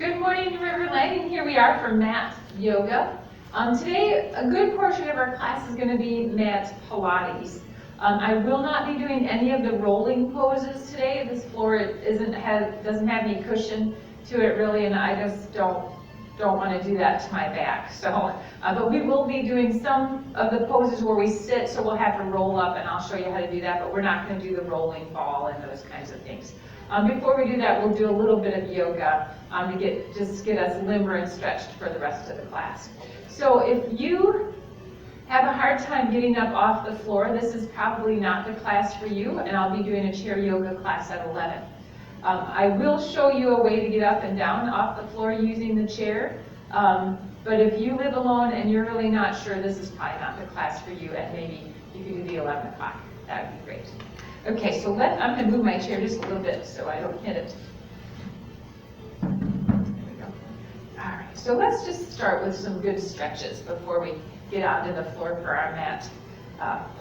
Good morning, River Lake, and here we are for mat yoga. Today, a good portion of our class is going to be mat Pilates. I will not be doing any of the rolling poses today. This floor doesn't have any cushion to it really, and I just don't want to do that to my back. So, but we will be doing some of the poses where we sit, so we'll have to roll up, and I'll show you how to do that. But we're not going to do the rolling ball and those kinds of things. Before we do that, we'll do a little bit of yoga to get us limber and stretched for the rest of the class. So if you have a hard time getting up off the floor, this is probably not the class for you, and I'll be doing a chair yoga class at 11. I will show you a way to get up and down off the floor using the chair, but if you live alone and you're really not sure, this is probably not the class for you, and maybe you could do the 11 o'clock. That would be great. Okay, so I'm going to move my chair just a little bit so I don't hit it. There we go. All right, so let's just start with some good stretches before we get onto the floor for our mat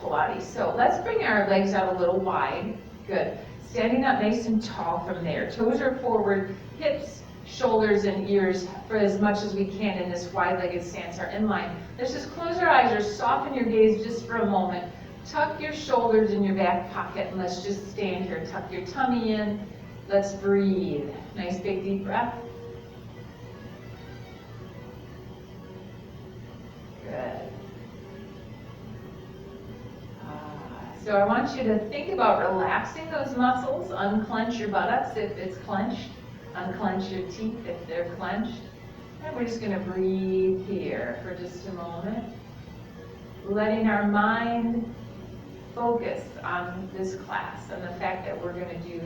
Pilates. So let's bring our legs out a little wide. Good. Standing up nice and tall from there. Toes are forward, hips, shoulders, and ears for as much as we can in this wide-legged stance are in line. Let's just close our eyes or soften your gaze just for a moment. Tuck your shoulders in your back pocket and let's just stand here. Tuck your tummy in. Let's breathe. Nice big deep breath. Good. So I want you to think about relaxing those muscles. Unclench your buttocks if it's clenched. Unclench your teeth if they're clenched. And we're just going to breathe here for just a moment. Letting our mind focus on this class and the fact that we're going to do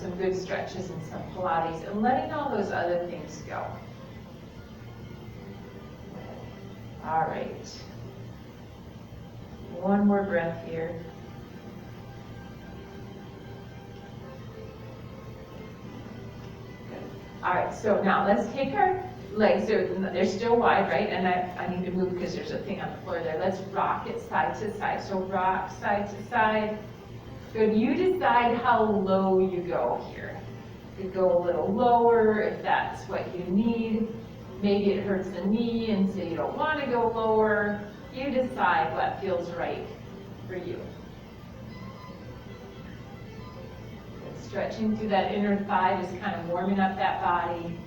some good stretches and some Pilates and letting all those other things go. All right. One more breath here. Good. All right, so now let's take our legs, they're still wide, right? And I need to move because there's a thing on the floor there. Let's rock it side to side. So rock side to side. Good. You decide how low you go here. You could go a little lower if that's what you need. Maybe it hurts the knee and so you don't want to go lower. You decide what feels right for you. Good. Stretching through that inner thigh, just kind of warming up that body.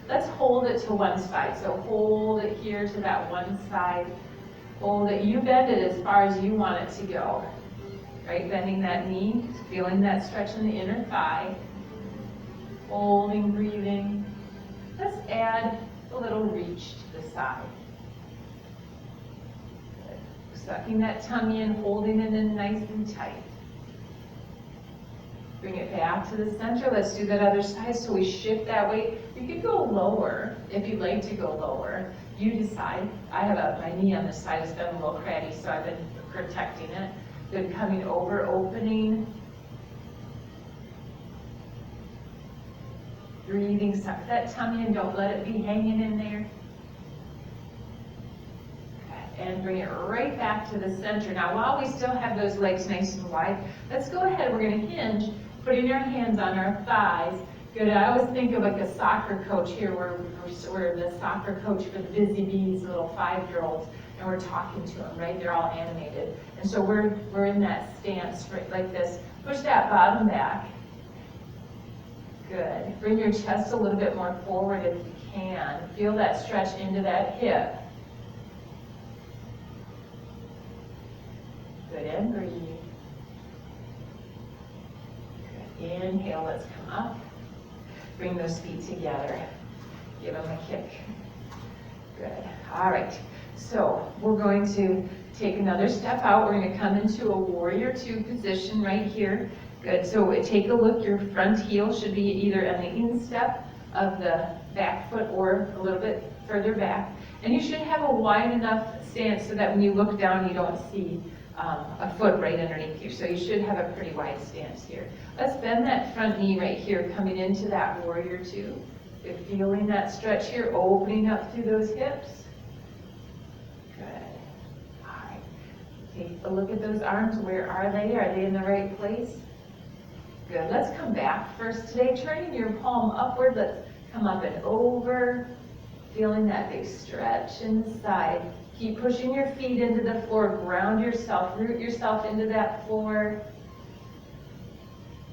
Let's hold it to one side. So hold it here to that one side. Hold it. You bend it as far as you want it to go. Right? Bending that knee, feeling that stretch in the inner thigh. Holding, breathing. Let's add a little reach to the side. Good. Sucking that tummy in, holding it in nice and tight. Bring it back to the center. Let's do that other side. So we shift that weight. You could go lower if you'd like to go lower. You decide. I have my knee on this side. It's been a little crabby, so I've been protecting it. Good. Coming over, opening. Breathing. Suck that tummy in. Don't let it be hanging in there. And bring it right back to the center. Now, while we still have those legs nice and wide, let's go ahead. We're going to hinge, putting our hands on our thighs. Good. I always think of like a soccer coach here, where we're the soccer coach for the Busy Bees, little 5-year-olds, and we're talking to them, right? They're all animated. And so we're in that stance right, like this. Push that bottom back. Good. Bring your chest a little bit more forward if you can. Feel that stretch into that hip. Good, and breathe. Good. Inhale, let's come up. Bring those feet together. Give them a kick. Good. All right. So we're going to take another step out. We're going to come into a warrior 2 position right here. Good. So take a look. Your front heel should be either on the instep of the back foot or a little bit further back. And you should have a wide enough stance so that when you look down, you don't see a foot right underneath you. So you should have a pretty wide stance here. Let's bend that front knee right here, coming into that warrior 2. Good. Feeling that stretch here, opening up through those hips. Good. All right. Take a look at those arms. Where are they? Are they in the right place? Good. Let's come back first today, turning your palm upward. Let's come up and over, feeling that big stretch inside. Keep pushing your feet into the floor, ground yourself, root yourself into that floor.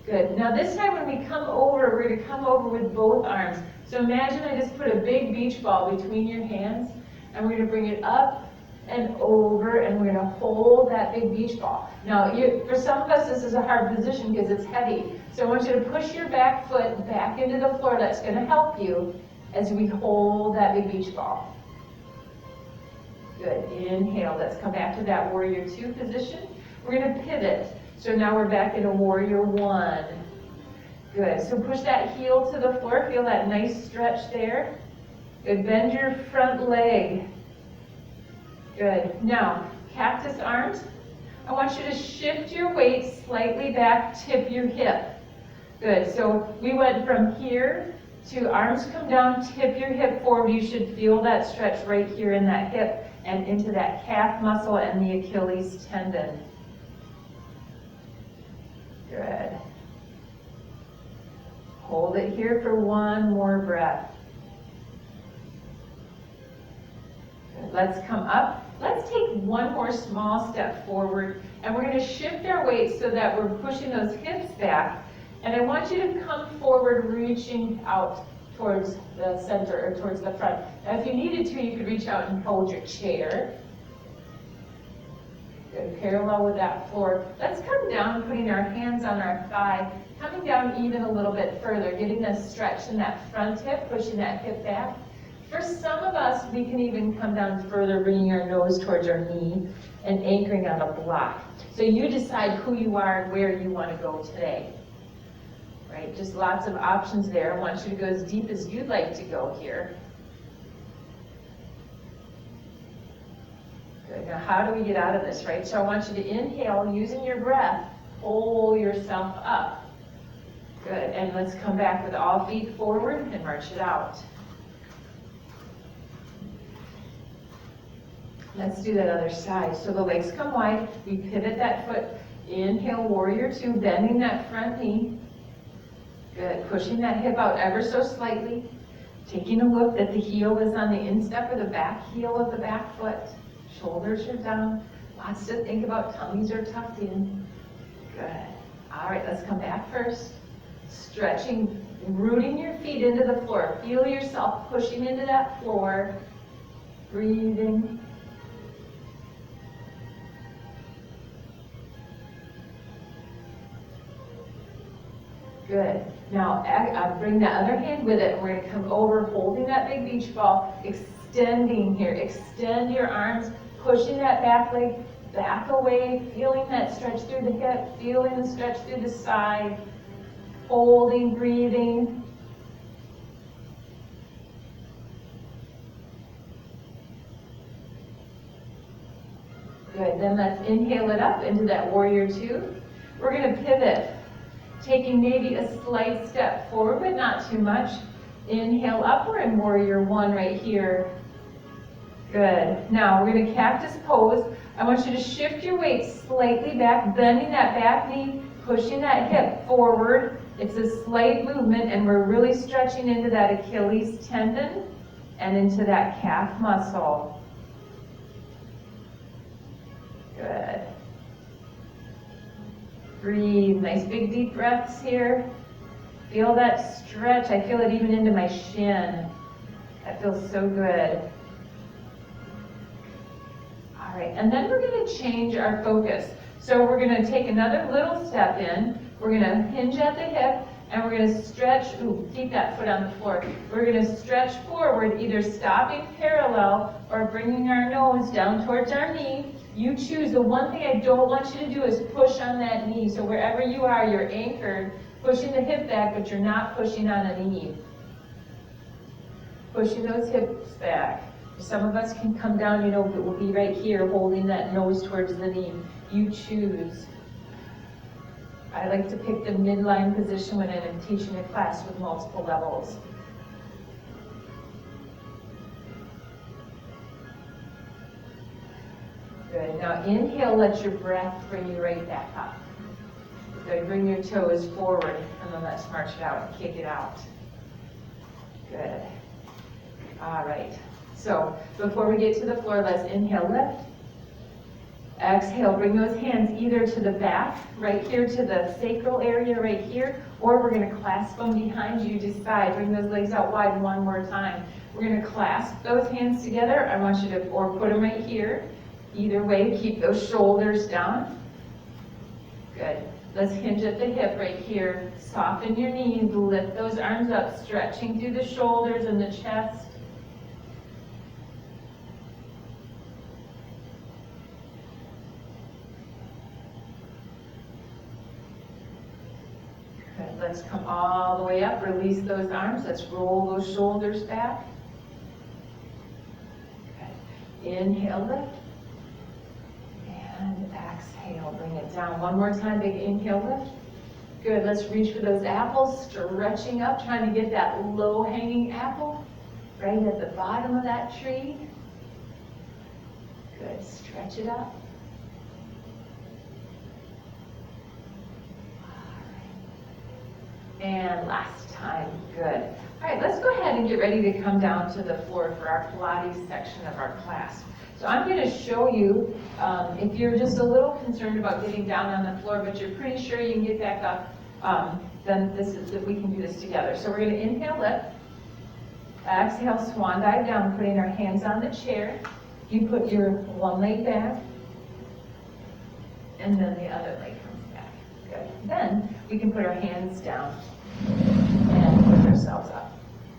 Good. Now this time when we come over, we're going to come over with both arms. So imagine I just put a big beach ball between your hands, and we're going to bring it up and over, and we're going to hold that big beach ball. Now, for some of us, this is a hard position because it's heavy. So I want you to push your back foot back into the floor. That's going to help you as we hold that big beach ball. Good. Inhale. Let's come back to that warrior 2 position. We're going to pivot. So now we're back in a warrior 1. Good. So push that heel to the floor. Feel that nice stretch there. Good. Bend your front leg. Good. Now, cactus arms. I want you to shift your weight slightly back, tip your hip. Good. So we went from here to arms come down, tip your hip forward. You should feel that stretch right here in that hip and into that calf muscle and the Achilles tendon. Good. Hold it here for one more breath. Good. Let's come up. Let's take one more small step forward, and we're going to shift our weight so that we're pushing those hips back. And I want you to come forward, reaching out towards the center or towards the front. Now, if you needed to, you could reach out and hold your chair. Good, parallel with that floor. Let's come down, putting our hands on our thigh, coming down even a little bit further, getting a stretch in that front hip, pushing that hip back. For some of us, we can even come down further, bringing our nose towards our knee and anchoring on a block. So you decide who you are and where you want to go today. Right, just lots of options there. I want you to go as deep as you'd like to go here. Good. Now, how do we get out of this, right? So I want you to inhale, using your breath, pull yourself up. Good. And let's come back with all feet forward and march it out. Let's do that other side. So the legs come wide. We pivot that foot. Inhale, warrior 2, bending that front knee. Good. Pushing that hip out ever so slightly. Taking a look that the heel is on the instep or the back heel of the back foot. Shoulders are down. Lots to think about. Tummies are tucked in. Good. All right, let's come back first. Stretching, rooting your feet into the floor. Feel yourself pushing into that floor. Breathing. Good. Now, bring that other hand with it. We're going to come over, holding that big beach ball, extending here. Extend your arms, pushing that back leg back away, feeling that stretch through the hip, feeling the stretch through the side, holding, breathing. Good. Then let's inhale it up into that warrior 2. We're going to pivot. Taking maybe a slight step forward, but not too much. Inhale up, we're in warrior 1 right here. Good. Now we're going to cactus pose. I want you to shift your weight slightly back, bending that back knee, pushing that hip forward. It's a slight movement, and we're really stretching into that Achilles tendon and into that calf muscle. Good. Breathe. Nice big deep breaths here. Feel that stretch. I feel it even into my shin. That feels so good. All right, and then we're going to change our focus. So we're going to take another little step in. We're going to hinge at the hip, and we're going to stretch. Ooh, keep that foot on the floor. We're going to stretch forward, either stopping parallel or bringing our nose down towards our knee. You choose. The one thing I don't want you to do is push on that knee. So wherever you are, you're anchored, pushing the hip back, but you're not pushing on a knee. Pushing those hips back. Some of us can come down, but we'll be right here holding that nose towards the knee. You choose. I like to pick the midline position when I'm teaching a class with multiple levels. Good. Now inhale, let your breath bring you right back up. Good. Bring your toes forward, and then let's march it out and kick it out. Good. All right. So before we get to the floor, let's inhale, lift. Exhale, bring those hands either to the back, right here to the sacral area right here, or we're going to clasp them behind you. Decide. Bring those legs out wide one more time. We're going to clasp those hands together. I want you to, or put them right here. Either way, keep those shoulders down. Good. Let's hinge at the hip right here. Soften your knees, lift those arms up, stretching through the shoulders and the chest. Good. Let's come all the way up, release those arms. Let's roll those shoulders back. Good. Inhale, lift. And exhale, bring it down. One more time, big inhale, lift. Good, let's reach for those apples, stretching up, trying to get that low-hanging apple right at the bottom of that tree. Good, stretch it up. All right. And last time, good. All right, let's go ahead and get ready to come down to the floor for our Pilates section of our class. So I'm going to show you, if you're just a little concerned about getting down on the floor, but you're pretty sure you can get back up, then we can do this together. So we're going to inhale, lift. Exhale, swan dive down, putting our hands on the chair. You put your one leg back, and then the other leg comes back. Good. Then we can put our hands down and lift ourselves up.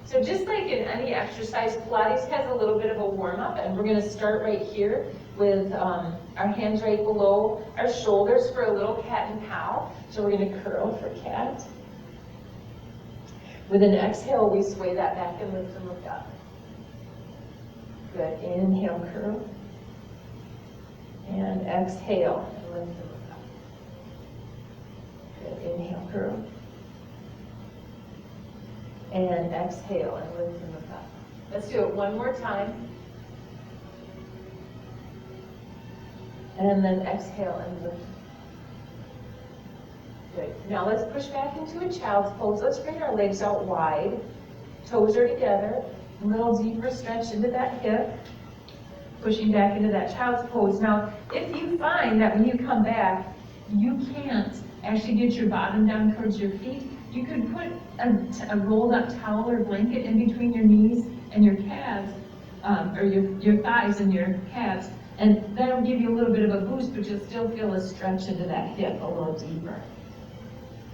So just like in any exercise, Pilates has a little bit of a warm-up, and we're going to start right here with our hands right below our shoulders for a little cat and cow. So we're going to curl for cat. With an exhale, we sway that back and lift and look up. Good. Inhale, curl. And exhale, and lift and look up. Good. Inhale, curl. And exhale and lift and look up. Let's do it one more time. And then exhale and lift. Good. Now let's push back into a child's pose. Let's bring our legs out wide. Toes are together. A little deeper stretch into that hip. Pushing back into that child's pose. Now, if you find that when you come back, you can't actually get your bottom down towards your feet, you could put a rolled up towel or blanket in between your knees and your calves, or your thighs and your calves, and that'll give you a little bit of a boost, but you'll still feel a stretch into that hip a little deeper.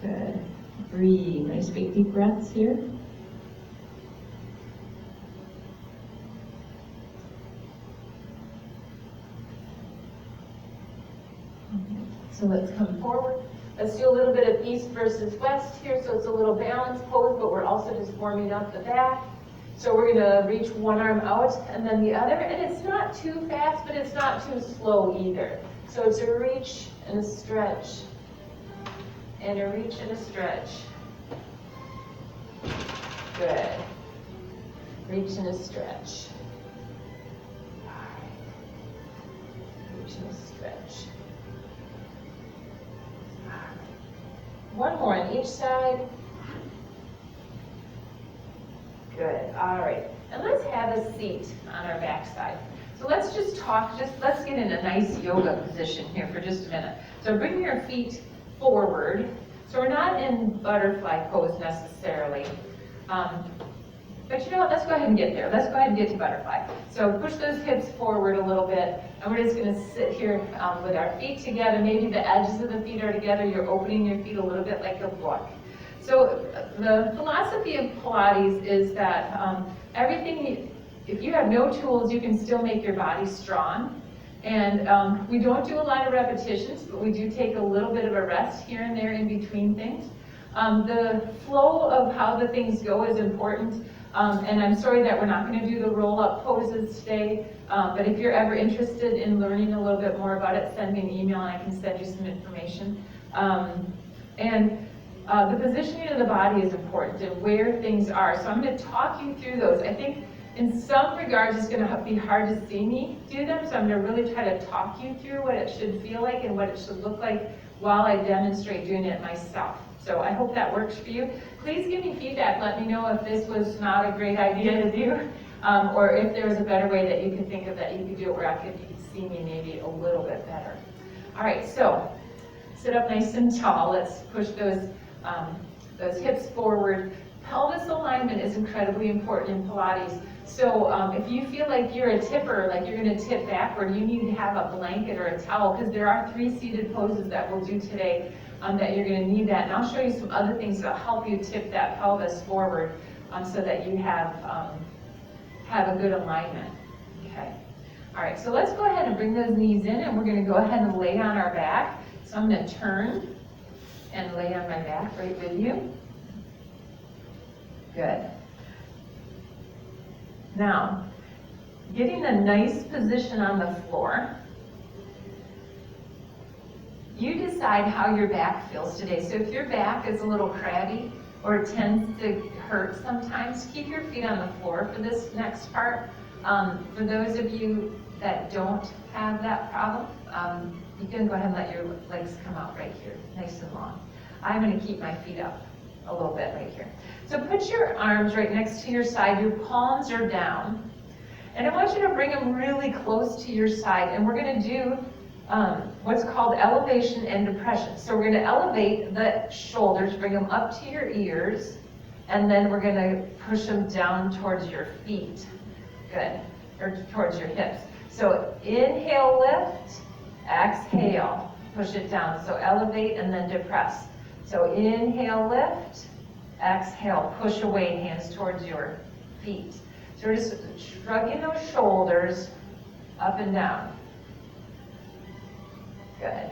Good. Breathe. Nice big deep breaths here. So let's come forward. Let's do a little bit of east versus west here, so it's a little balanced pose, but we're also just warming up the back. So we're going to reach one arm out and then the other, and it's not too fast, but it's not too slow either. So it's a reach and a stretch, and a reach and a stretch. Good. Reach and a stretch. All right. Reach and a stretch. One more on each side. Good, all right. And let's have a seat on our back side. So let's just talk, let's get in a nice yoga position here for just a minute. So bring your feet forward. So we're not in butterfly pose necessarily. But you know what, let's go ahead and get there. Let's go ahead and get to butterfly. So push those hips forward a little bit, and we're just gonna sit here with our feet together. Maybe the edges of the feet are together. You're opening your feet a little bit like a book. So the philosophy of Pilates is that if you have no tools, you can still make your body strong. And we don't do a lot of repetitions, but we do take a little bit of a rest here and there in between things. The flow of how the things go is important. And I'm sorry that we're not going to do the roll-up poses today, but if you're ever interested in learning a little bit more about it, send me an email and I can send you some information. The positioning of the body is important and where things are. So I'm going to talk you through those. I think in some regards it's going to be hard to see me do them, so I'm going to really try to talk you through what it should feel like and what it should look like while I demonstrate doing it myself. So I hope that works for you. Please give me feedback. Let me know if this was not a great idea to do, or if there was a better way that you could think of that you could do it where you could see me maybe a little bit better. All right, so sit up nice and tall. Let's push those hips forward. Pelvis alignment is incredibly important in Pilates. So if you feel like you're a tipper, like you're going to tip backward, you need to have a blanket or a towel, because there are 3 seated poses that we'll do today that you're going to need that. And I'll show you some other things that will help you tip that pelvis forward so that you have a good alignment. Okay. All right, so let's go ahead and bring those knees in, and we're going to go ahead and lay on our back. So I'm going to turn and lay on my back right with you. Good. Now, getting a nice position on the floor, you decide how your back feels today. So if your back is a little crabby or it tends to hurt sometimes, keep your feet on the floor for this next part. For those of you that don't have that problem, you can go ahead and let your legs come out right here, nice and long. I'm going to keep my feet up a little bit right here. So put your arms right next to your side, your palms are down, and I want you to bring them really close to your side, and we're going to do what's called elevation and depression. So we're going to elevate the shoulders, bring them up to your ears, and then we're going to push them down towards your feet. Good. Or towards your hips. So inhale, lift, exhale, push it down. So elevate and then depress. So inhale, lift, exhale, push away, hands towards your feet. So we're just shrugging those shoulders up and down. Good.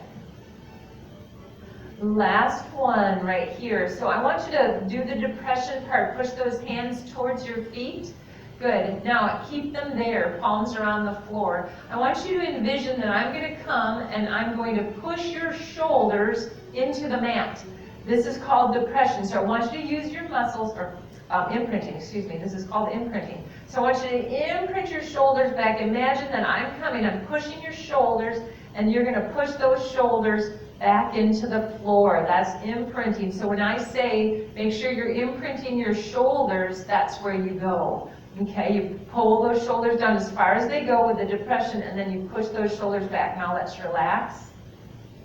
Last one right here. So I want you to do the depression part. Push those hands towards your feet. Good. Now keep them there. Palms are on the floor. I want you to envision that I'm going to come and I'm going to push your shoulders into the mat. This is called depression. So I want you to use your muscles, or imprinting, excuse me. This is called imprinting. So I want you to imprint your shoulders back. Imagine that I'm coming, I'm pushing your shoulders, and you're going to push those shoulders back into the floor. That's imprinting. So when I say make sure you're imprinting your shoulders, that's where you go. Okay, you pull those shoulders down as far as they go with the depression, and then you push those shoulders back. Now let's relax.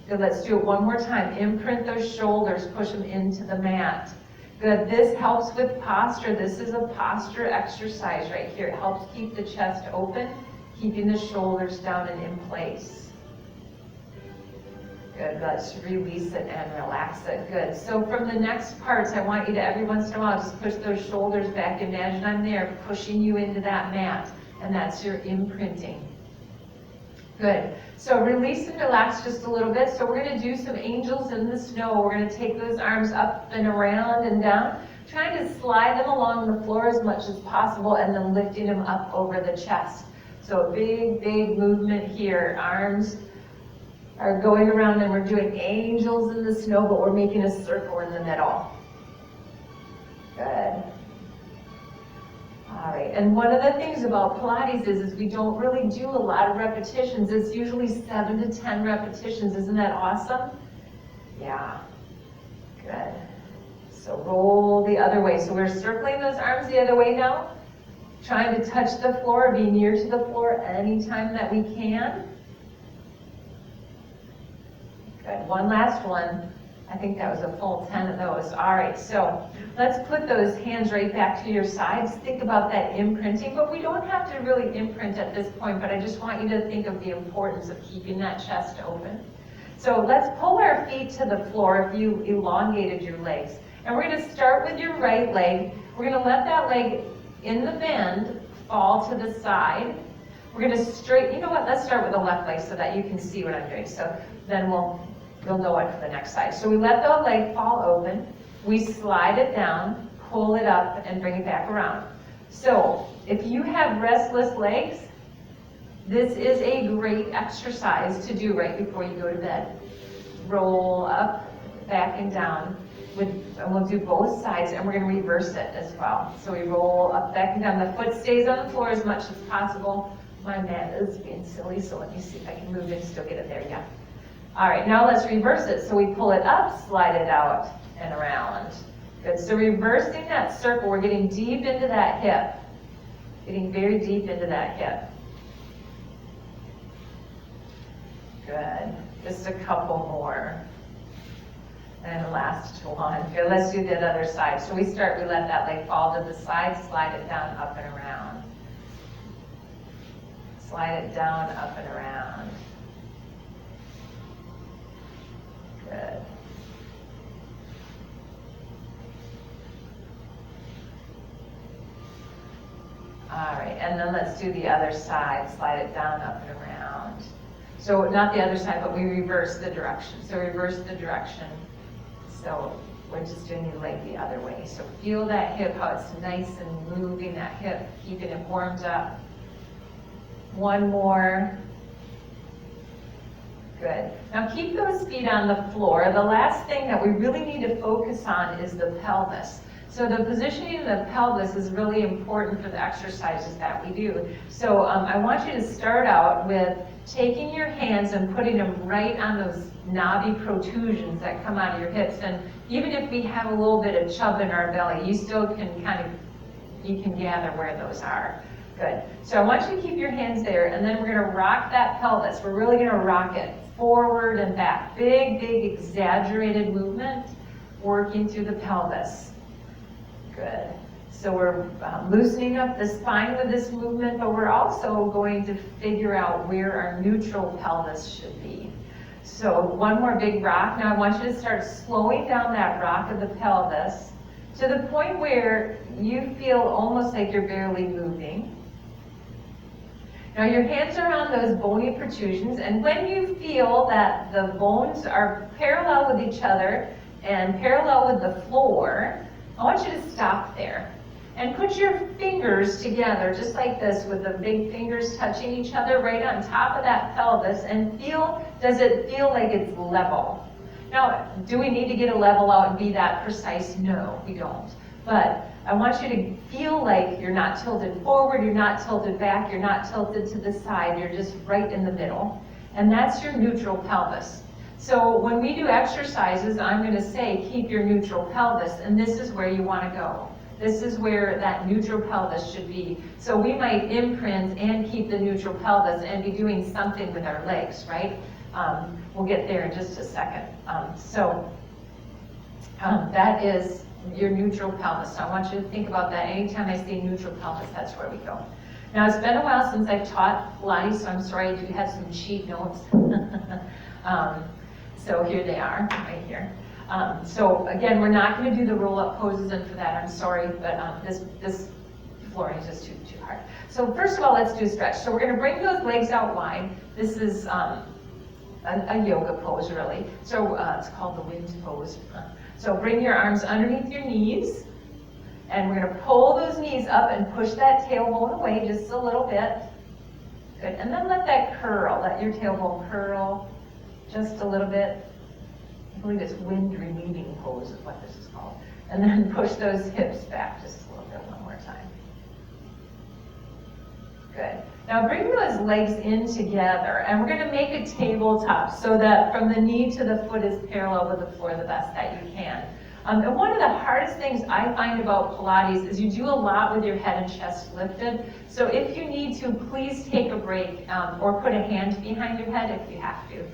Good, let's do it one more time. Imprint those shoulders, push them into the mat. Good, this helps with posture. This is a posture exercise right here. It helps keep the chest open, keeping the shoulders down and in place. Good, let's release it and relax it. Good, so from the next parts, I want you to every once in a while just push those shoulders back. Imagine I'm there pushing you into that mat, and that's your imprinting. Good, so release and relax just a little bit. So we're going to do some angels in the snow. We're going to take those arms up and around and down, trying to slide them along the floor as much as possible, and then lifting them up over the chest. So a big, big movement here. Arms are going around, and we're doing angels in the snow, but we're making a circle in the middle. Good. All right, and one of the things about Pilates is we don't really do a lot of repetitions. It's usually 7 to 10 repetitions. Isn't that awesome? Yeah. Good. So roll the other way. So we're circling those arms the other way now, trying to touch the floor, be near to the floor anytime that we can. Good, one last one. I think that was a full 10 of those. All right, so let's put those hands right back to your sides. Think about that imprinting, but we don't have to really imprint at this point, but I just want you to think of the importance of keeping that chest open. So let's pull our feet to the floor if you elongated your legs. And we're gonna start with your right leg. We're gonna let that leg in the bend fall to the side. We're gonna straighten, you know what, let's start with the left leg so that you can see what I'm doing. So then you'll know it for the next side. So we let the leg fall open, we slide it down, pull it up, and bring it back around. So if you have restless legs, this is a great exercise to do right before you go to bed. Roll up, back and down, and we'll do both sides, and we're going to reverse it as well. So we roll up, back and down. The foot stays on the floor as much as possible. My mat is being silly, so let me see if I can move it and still get it there. Yeah. All right, now let's reverse it. So we pull it up, slide it out, and around. Good, so reversing that circle, we're getting deep into that hip. Getting very deep into that hip. Good, just a couple more. And last one. Good, let's do that other side. So we let that leg fall to the side, slide it down, up and around. Slide it down, up and around. Good. All right, and then let's do the other side. Slide it down, up and around. So not the other side, but we reverse the direction. So reverse the direction. So we're just doing the leg the other way. So feel that hip, how it's nice and moving that hip, keeping it warmed up. One more. Good. Now keep those feet on the floor. The last thing that we really need to focus on is the pelvis. So the positioning of the pelvis is really important for the exercises that we do. So I want you to start out with taking your hands and putting them right on those knobby protrusions that come out of your hips. And even if we have a little bit of chub in our belly, you still can you can gather where those are. Good. So I want you to keep your hands there, and then we're going to rock that pelvis. We're really going to rock it forward and back. Big, big, exaggerated movement working through the pelvis. Good. So we're loosening up the spine with this movement, but we're also going to figure out where our neutral pelvis should be. So one more big rock. Now I want you to start slowing down that rock of the pelvis to the point where you feel almost like you're barely moving. Now your hands are on those bony protrusions, and when you feel that the bones are parallel with each other and parallel with the floor, I want you to stop there and put your fingers together just like this with the big fingers touching each other right on top of that pelvis, and does it feel like it's level? Now, do we need to get a level out and be that precise? No, we don't. But I want you to feel like you're not tilted forward, you're not tilted back, you're not tilted to the side, you're just right in the middle. And that's your neutral pelvis. So when we do exercises, I'm going to say keep your neutral pelvis, and this is where you want to go. This is where that neutral pelvis should be. So we might imprint and keep the neutral pelvis and be doing something with our legs, right? We'll get there in just a second. That is your neutral pelvis. So I want you to think about that. Anytime I say neutral pelvis, that's where we go. Now, it's been a while since I've taught Pilates, so I'm sorry I do have some cheat notes. So here they are, right here. So again, we're not going to do the roll-up poses, and for that, I'm sorry, but this flooring is just too hard. So first of all, let's do a stretch. So we're going to bring those legs out wide. This is a yoga pose, really. So it's called the wind pose. So bring your arms underneath your knees, and we're going to pull those knees up and push that tailbone away just a little bit. Good, and then let that curl. Let your tailbone curl just a little bit. I believe it's wind relieving pose is what this is called. And then push those hips back just a little bit one more time. Good. Now bring those legs in together, and we're going to make a tabletop so that from the knee to the foot is parallel with the floor the best that you can. And one of the hardest things I find about Pilates is you do a lot with your head and chest lifted. So if you need to, please take a break or put a hand behind your head if you have to.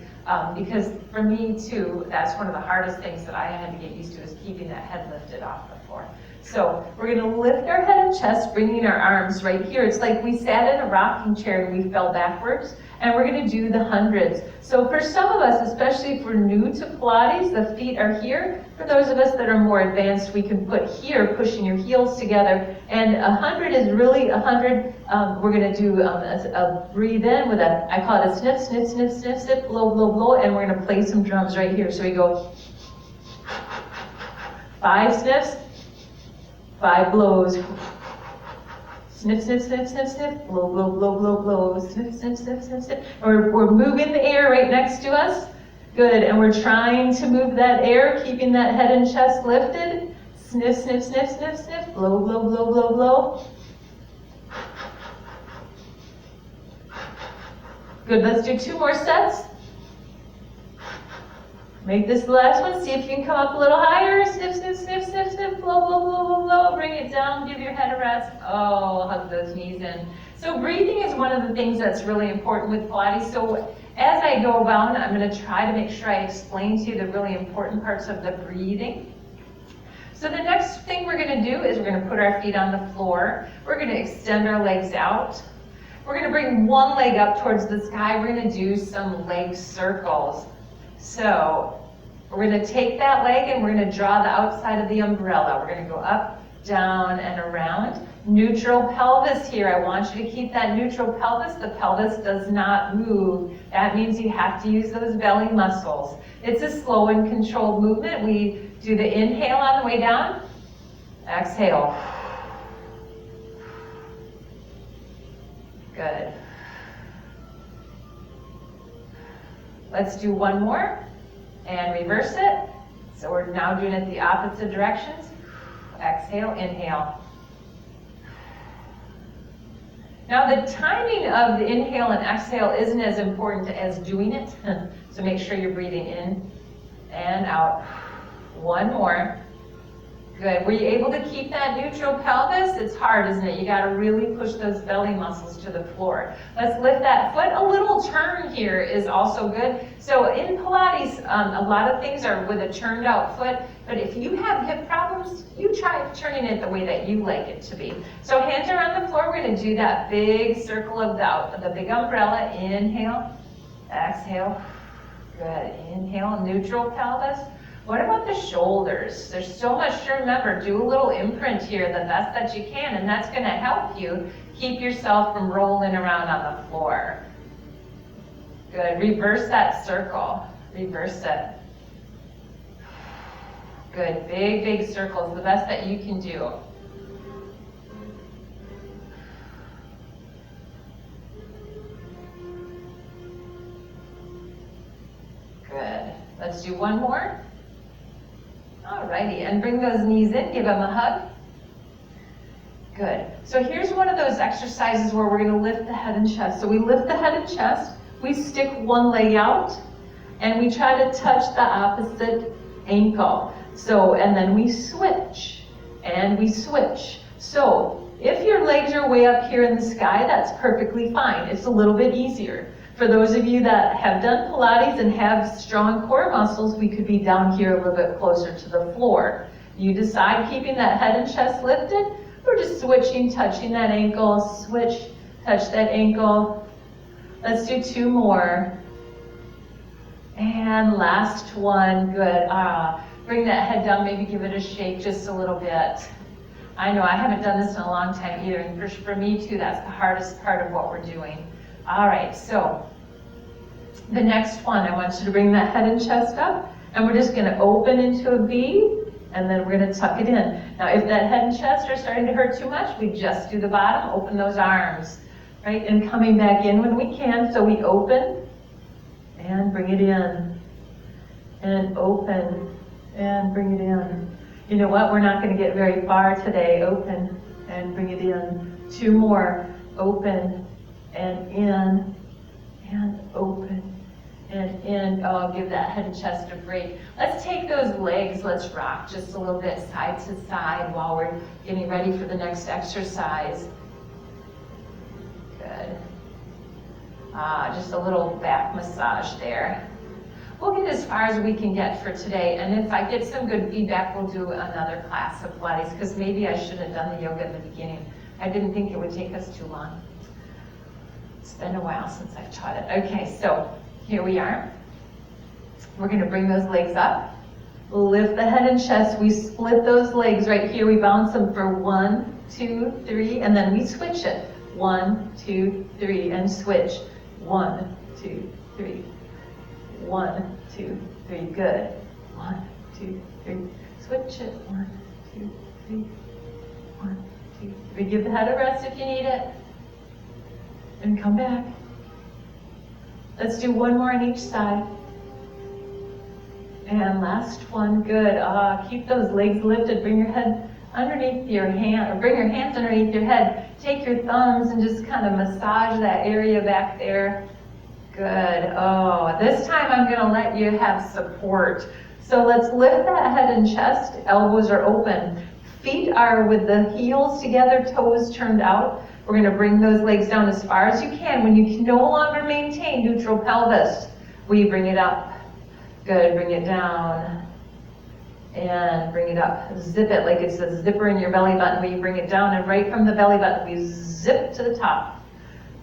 Because for me too, that's one of the hardest things that I had to get used to, is keeping that head lifted off the floor. So we're going to lift our head and chest, bringing our arms right here. It's like we sat in a rocking chair and we fell backwards, and we're going to do the hundreds. So for some of us, especially if we're new to Pilates, the feet are here. For those of us that are more advanced, we can put here, pushing your heels together. And 100 is really 100. We're going to do a breathe in with I call it a sniff, sniff, sniff, sniff, sniff, blow, blow, blow, and we're going to play some drums right here. So we go 5 sniffs, 5 blows. Sniff, sniff, sniff, sniff, sniff, blow, blow, blow, blow, blow, sniff, sniff, sniff, sniff, sniff. We're moving the air right next to us. Good, and we're trying to move that air, keeping that head and chest lifted. Sniff, sniff, sniff, sniff, sniff, blow, blow, blow, blow, blow. Good, let's do 2 more sets. Make this the last one. See if you can come up a little higher. Sniff, sniff, sniff, sniff, sniff. Blow, blow, blow, blow, blow. Bring it down. Give your head a rest. Oh, hug those knees in. So breathing is one of the things that's really important with Pilates. So as I go about, I'm going to try to make sure I explain to you the really important parts of the breathing. So the next thing we're going to do is we're going to put our feet on the floor. We're going to extend our legs out. We're going to bring one leg up towards the sky. We're going to do some leg circles. So we're going to take that leg and we're going to draw the outside of the umbrella. We're going to go up, down, and around. Neutral pelvis here. I want you to keep that neutral pelvis. The pelvis does not move. That means you have to use those belly muscles. It's a slow and controlled movement. We do the inhale on the way down. Exhale. Good. Let's do one more and reverse it. So we're now doing it the opposite directions. Exhale, inhale. Now the timing of the inhale and exhale isn't as important as doing it. So make sure you're breathing in and out. One more. Good. Were you able to keep that neutral pelvis? It's hard, isn't it? You got to really push those belly muscles to the floor. Let's lift that foot. A little turn here is also good. So in Pilates, a lot of things are with a turned out foot. But if you have hip problems, you try turning it the way that you like it to be. So hands are on the floor. We're going to do that big circle of the big umbrella. Inhale, exhale. Good. Inhale, neutral pelvis. What about the shoulders? There's so much to remember. Do a little imprint here the best that you can, and that's going to help you keep yourself from rolling around on the floor. Good. Reverse that circle. Reverse it. Good. Big, big circles, the best that you can do. Good. Let's do one more. Alrighty, and bring those knees in, give them a hug. Good. So here's one of those exercises where we're going to lift the head and chest. So we lift the head and chest, we stick one leg out, and we try to touch the opposite ankle. So, and then we switch, and we switch. So if your legs are way up here in the sky, that's perfectly fine. It's a little bit easier. For those of you that have done Pilates and have strong core muscles, we could be down here a little bit closer to the floor. You decide keeping that head and chest lifted, we're just switching, touching that ankle, switch, touch that ankle. Let's do two more. And last one, good. Bring that head down, maybe give it a shake just a little bit. I know I haven't done this in a long time either, and for me too, that's the hardest part of what we're doing. All right, so the next one, I want you to bring that head and chest up, and we're just going to open into a V, and then we're going to tuck it in. Now, if that head and chest are starting to hurt too much, we just do the bottom, open those arms, right? And coming back in when we can, so we open, and bring it in, and open, and bring it in. You know what? We're not going to get very far today. Open, and bring it in. Two more. Open, and in, and open, and in. Oh, give that head and chest a break. Let's take those legs, let's rock just a little bit side to side while we're getting ready for the next exercise. Good. Just a little back massage there. We'll get as far as we can get for today, and if I get some good feedback, we'll do another class of Pilates, because maybe I should have done the yoga in the beginning. I didn't think it would take us too long. It's been a while since I've taught it. Okay, so here we are. We're going to bring those legs up. Lift the head and chest. We split those legs right here. We bounce them for 1, 2, 3, and then we switch it. 1, 2, 3, and switch. 1, 2, 3. 1, 2, 3. Good. 1, 2, 3. Switch it. 1, 2, 3. 1, 2, 3. Give the head a rest if you need it. And come back. Let's do one more on each side. And last one. Good. Keep those legs lifted. Bring your head underneath your hand, or bring your hands underneath your head. Take your thumbs and just kind of massage that area back there. Good. Oh, this time I'm going to let you have support. So let's lift that head and chest. Elbows are open. Feet are with the heels together, toes turned out. We're going to bring those legs down as far as you can. When you can no longer maintain neutral pelvis, we bring it up. Good. Bring it down. And bring it up. Zip it like it's a zipper in your belly button. We bring it down, and right from the belly button, we zip to the top.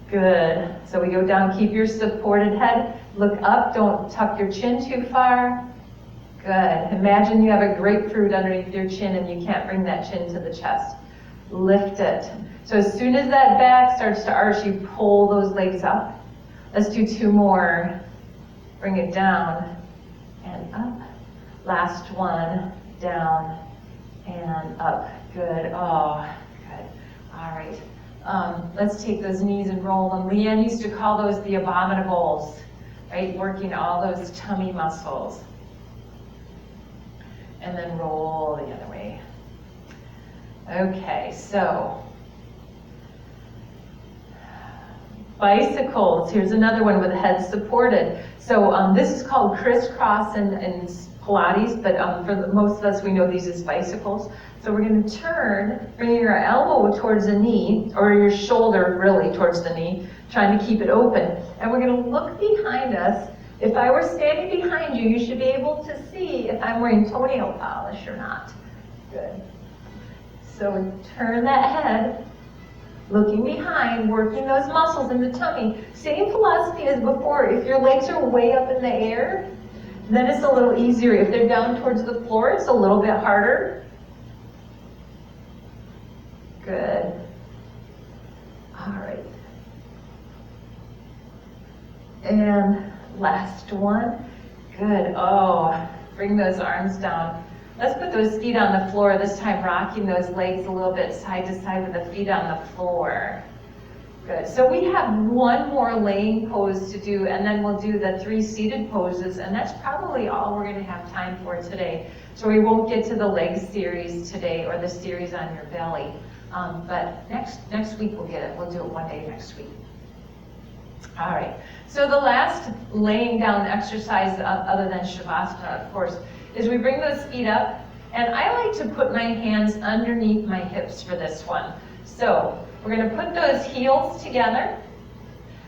Good. So we go down. Keep your supported head. Look up. Don't tuck your chin too far. Good. Imagine you have a grapefruit underneath your chin and you can't bring that chin to the chest. Lift it. So as soon as that back starts to arch, you pull those legs up. Let's do 2 more. Bring it down and up. Last one. Down and up. Good. Oh, good. All right. Let's take those knees and roll them. Leanne used to call those the abominables, right? Working all those tummy muscles. And then roll the other way. Okay, so bicycles. Here's another one with the head supported. So this is called crisscross in Pilates, but for most of us, we know these as bicycles. So we're going to turn, bringing your elbow towards the knee, or your shoulder really towards the knee, trying to keep it open. And we're going to look behind us. If I were standing behind you, you should be able to see if I'm wearing toenail polish or not. Good. So turn that head, looking behind, working those muscles in the tummy. Same philosophy as before. If your legs are way up in the air, then it's a little easier. If they're down towards the floor, it's a little bit harder. Good. All right. And last one. Good. Oh, bring those arms down. Let's put those feet on the floor, this time rocking those legs a little bit side to side with the feet on the floor. Good. So we have one more laying pose to do, and then we'll do the 3 seated poses, and that's probably all we're going to have time for today. So we won't get to the leg series today, or the series on your belly. But next week we'll get it. We'll do it one day next week. All right. So the last laying down exercise, other than Shavasana, of course, is we bring those feet up, and I like to put my hands underneath my hips for this one. So we're going to put those heels together.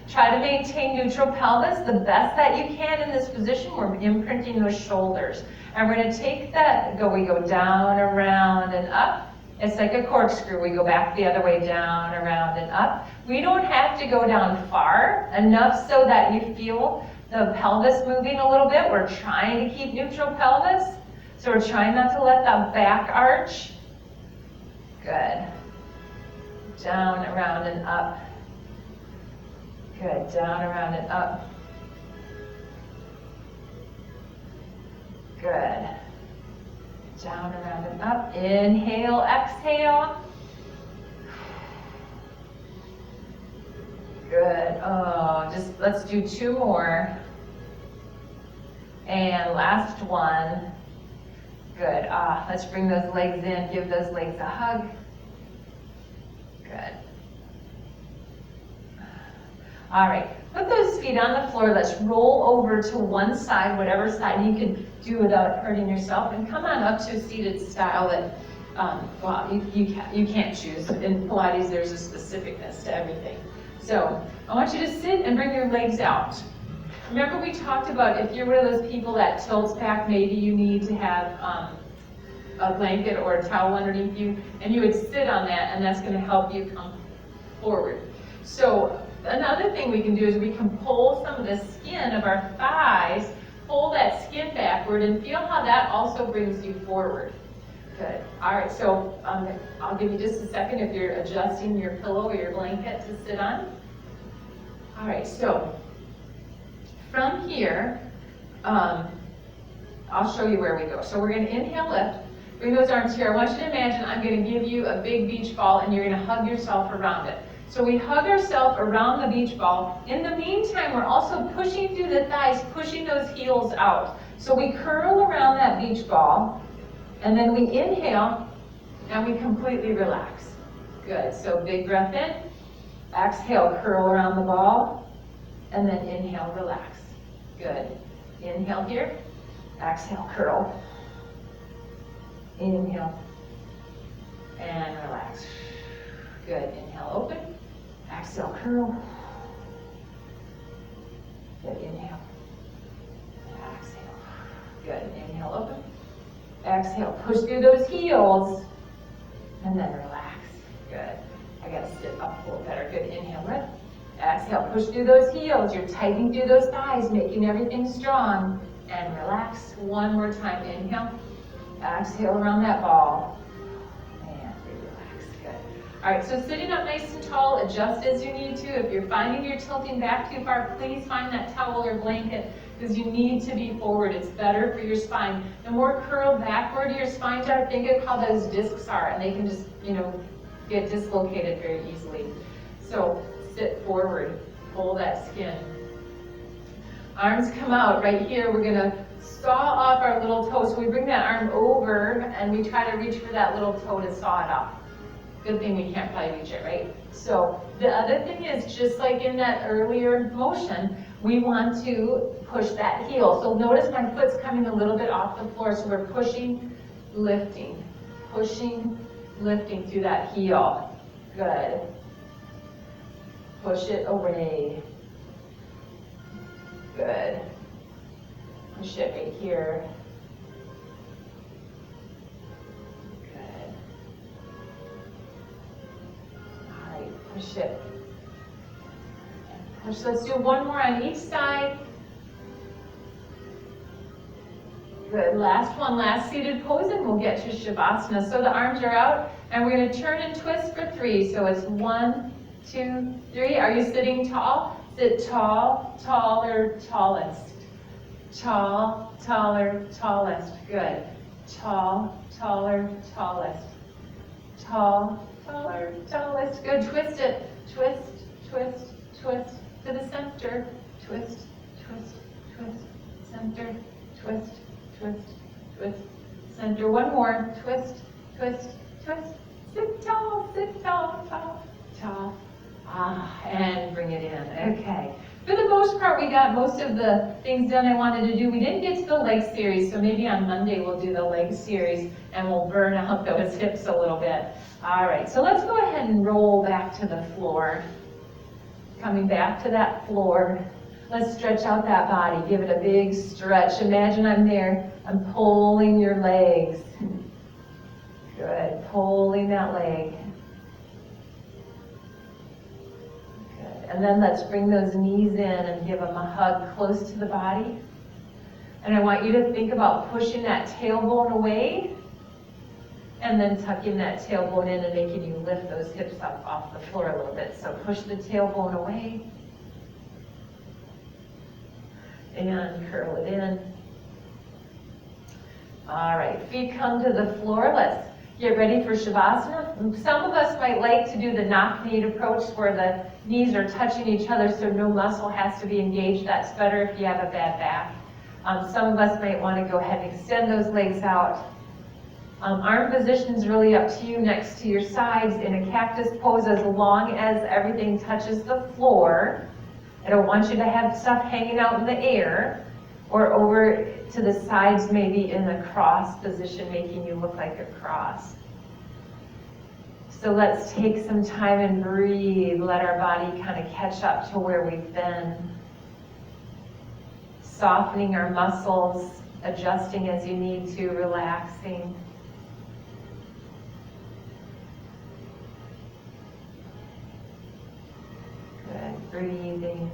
Try to maintain neutral pelvis the best that you can in this position. We're imprinting those shoulders. And we're going to take that, we go down, around, and up. It's like a corkscrew. We go back the other way, down, around, and up. We don't have to go down far, enough so that you feel the pelvis moving a little bit. We're trying to keep neutral pelvis. So we're trying not to let the back arch. Good. Down, around, and up. Good. Down, around, and up. Good. Down, around, and up. Inhale, exhale. Good. Oh, let's do 2 more. And last one. Good. Let's bring those legs in. Give those legs a hug. Good. All right. Put those feet on the floor. Let's roll over to one side, whatever side you can do without hurting yourself, and come on up to a seated style that, you can't choose. In Pilates, there's a specificness to everything. So I want you to sit and bring your legs out. Remember we talked about if you're one of those people that tilts back, maybe you need to have a blanket or a towel underneath you, and you would sit on that, and that's going to help you come forward. So another thing we can do is we can pull some of the skin of our thighs, pull that skin backward, and feel how that also brings you forward. Good. All right, so I'll give you just a second if you're adjusting your pillow or your blanket to sit on. All right, so from here, I'll show you where we go. So we're going to inhale, lift, bring those arms here. I want you to imagine I'm going to give you a big beach ball, and you're going to hug yourself around it. So we hug ourselves around the beach ball. In the meantime, we're also pushing through the thighs, pushing those heels out. So we curl around that beach ball, and then we inhale, and we completely relax. Good. So big breath in. Exhale, curl around the ball. And then inhale, relax. Good. Inhale here. Exhale, curl. Inhale. And relax. Good. Inhale, open. Exhale, curl. Good. Inhale. Exhale. Good. Inhale, open. Exhale. Push through those heels. And then relax. Good. I gotta sit up a little better. Good. Inhale, lift. Exhale. Push through those heels. You're tightening through those thighs, making everything strong. And relax. One more time. Inhale. Exhale around that ball. And relax. Good. All right, so sitting up nice and tall, adjust as you need to. If you're finding you're tilting back too far, please find that towel or blanket because you need to be forward. It's better for your spine. The more curled backward your spines are, think of how those discs are, and they can just, get dislocated very easily. So sit forward, pull that skin. Arms come out right here. We're gonna saw off our little toe. So we bring that arm over and we try to reach for that little toe to saw it off. Good thing we can't probably reach it, right? So the other thing is, just like in that earlier motion, we want to push that heel. So notice my foot's coming a little bit off the floor. So we're pushing, lifting, pushing, lifting through that heel. Good. Push it away. Good. Push it right here. Good. All right, push it. Push. Let's do one more on each side. Good. Last one, last seated pose, and we'll get to Shavasana. So the arms are out, and we're going to turn and twist for 3. So it's 1, 2, 3. Are you sitting tall? Sit tall, taller, tallest. Tall, taller, tallest. Good. Tall, taller, tallest. Tall, taller, tallest. Good. Twist it. Twist, twist, twist. To the center. Twist, twist, twist. Center. Twist, twist, twist. Center. One more. Twist, twist, twist. Sit tall, tall, tall. And bring it in. Okay. For the most part, we got most of the things done I wanted to do. We didn't get to the leg series, so maybe on Monday we'll do the leg series and we'll burn out those hips a little bit. All right, so let's go ahead and roll back to the floor. Coming back to that floor. Let's stretch out that body. Give it a big stretch. Imagine I'm there. I'm pulling your legs. Good. Pulling that leg. And then let's bring those knees in and give them a hug close to the body. And I want you to think about pushing that tailbone away and then tucking that tailbone in and making you lift those hips up off the floor a little bit. So push the tailbone away and curl it in. All right, feet come to the floor. Let's get ready for Shavasana. Some of us might like to do the knock-kneed approach where the knees are touching each other so no muscle has to be engaged. That's better if you have a bad back. Some of us might want to go ahead and extend those legs out. Arm position is really up to you, next to your sides in a cactus pose as long as everything touches the floor. I don't want you to have stuff hanging out in the air or over to the sides, maybe in the cross position, making you look like a cross. So let's take some time and breathe. Let our body kind of catch up to where we've been. Softening our muscles, adjusting as you need to, relaxing. Good, breathing.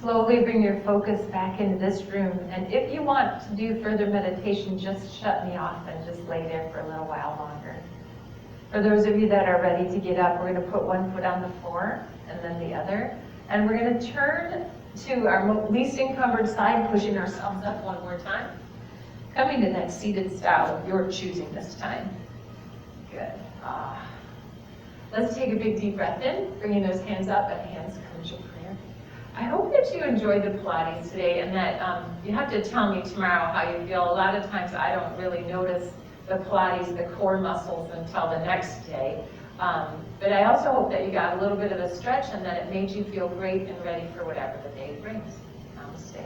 slowly bring your focus back into this room. And if you want to do further meditation, just shut me off and just lay there for a little while longer. For those of you that are ready to get up, we're going to put one foot on the floor and then the other. And we're going to turn to our least encumbered side, pushing ourselves up one more time. Coming to that seated style of your choosing this time. Good. Let's take a big deep breath in, bringing those hands up and hands come to prayer. I hope that you enjoyed the Pilates today and that you have to tell me tomorrow how you feel. A lot of times I don't really notice the Pilates, the core muscles until the next day. But I also hope that you got a little bit of a stretch and that it made you feel great and ready for whatever the day brings. Namaste.